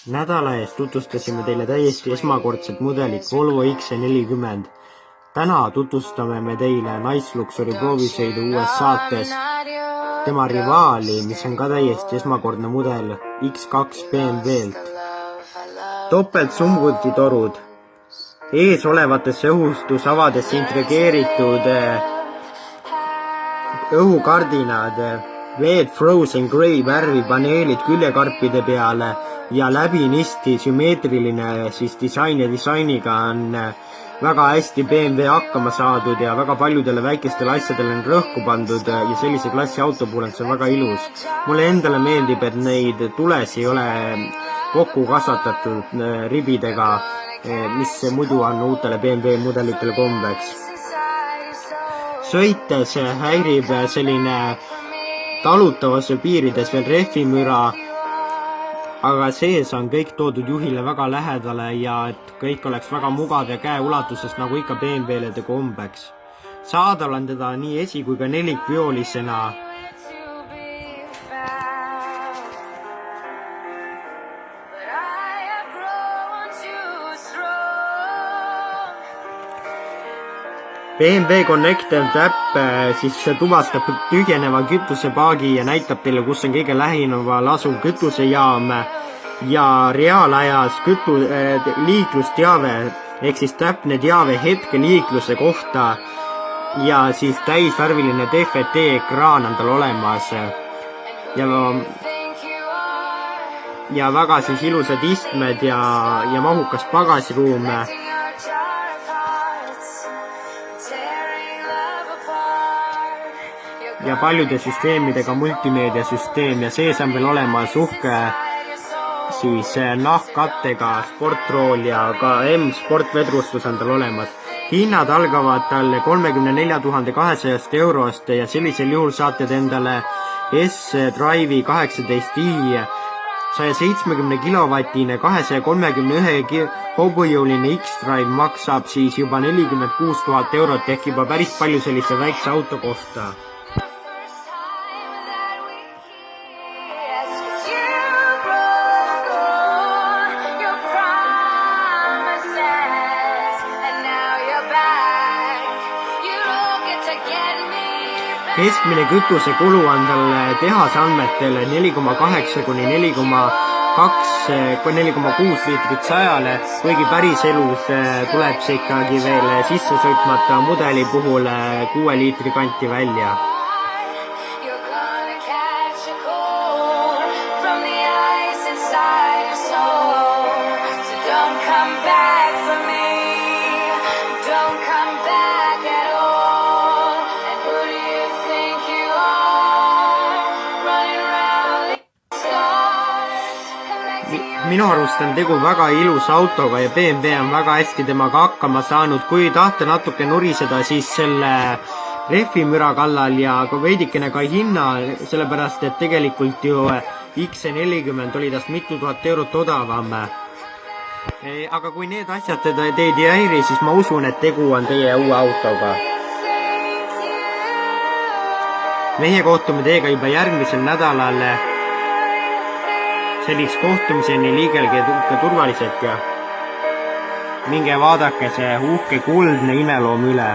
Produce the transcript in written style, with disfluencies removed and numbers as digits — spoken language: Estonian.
Nädala eest tutvustasime teile täiesti esmakordset mudelit Volvo XC40. Täna tutvustame me teile Nice Luxury proovisõidu uues saates tema rivaali, mis on ka täiesti esmakordne mudel X2 BMW-lt. Topelt sumgutitorud, ees olevatesse õhustusavadesse integreeritud õhukardinad, Red Frozen Grey värvi paneelid küljekarpide peale ja läbinisti sümmeetriline disain ja disainiga on väga hästi BMW hakkama saadud ja väga paljudele väikestele asjadele on rõhku pandud ja sellise klassi auto puhul on see väga ilus. Mulle endale meeldib, et neid tules ei ole kokku kasvatatud ribidega, mis muidu on uutele BMW mudelitele kombeks. Sõites häirib selline talutavuse piirides veel rehvimüra, aga sees on kõik toodud juhile väga lähedale ja et kõik oleks väga mugav ja käeulatuses, nagu ikka BMW-le kombeks. Saadaval on teda nii esi- kui ka nelikviolisena. BMW Connected äpp siis tuvastab tühjeneva kütusepaagi ja näitab teile, kus on kõige lähimal asuv kütusejaam ja reaalajas liiklusteave ehk siis täpne teave hetke liikluse kohta ja siis täisvärviline DFT ekraan on tal olemas ja väga siis ilusad istmed ja mahukas pagasruum. Ja paljude süsteemidega multimeediasüsteem ja sees on veel olemas uhke siis nahkkattega sportrool ja ka M-sportvedrustus on tal olemas. Hinnad algavad talle 34 200 eurost ja sellisel juhul saate endale S-Drive'i 18i 170 kilovatine 231 hobujõuline X-Drive maksab siis juba 46 000 eurot ehk juba päris palju sellise väikse auto kohta. Keskmine kütusekulu on tal tehase andmetel 4,8 kuni 4,6 liitrit 100-le, kuigi päris elus tuleb see ikkagi veel sisse sõitmata mudeli puhul 6 liitri kanti välja. Minu arust on tegu väga ilusa autoga ja BMW on väga hästi temaga hakkama saanud. Kui tahte natuke nuriseda, siis selle rehvimüra kallal ja veidikene ka hinna, sellepärast et tegelikult ju XC40 oli tast mitu tuhat eurot odavam. Aga kui need asjad teid ei häiri, siis ma usun, et tegu on teie uue autoga. Meie kohtume teiega juba järgmisel nädalal. Selliks kohtumiseni liigelge turvaliselt ja minge vaadake see uhke kuldne imeloom üle.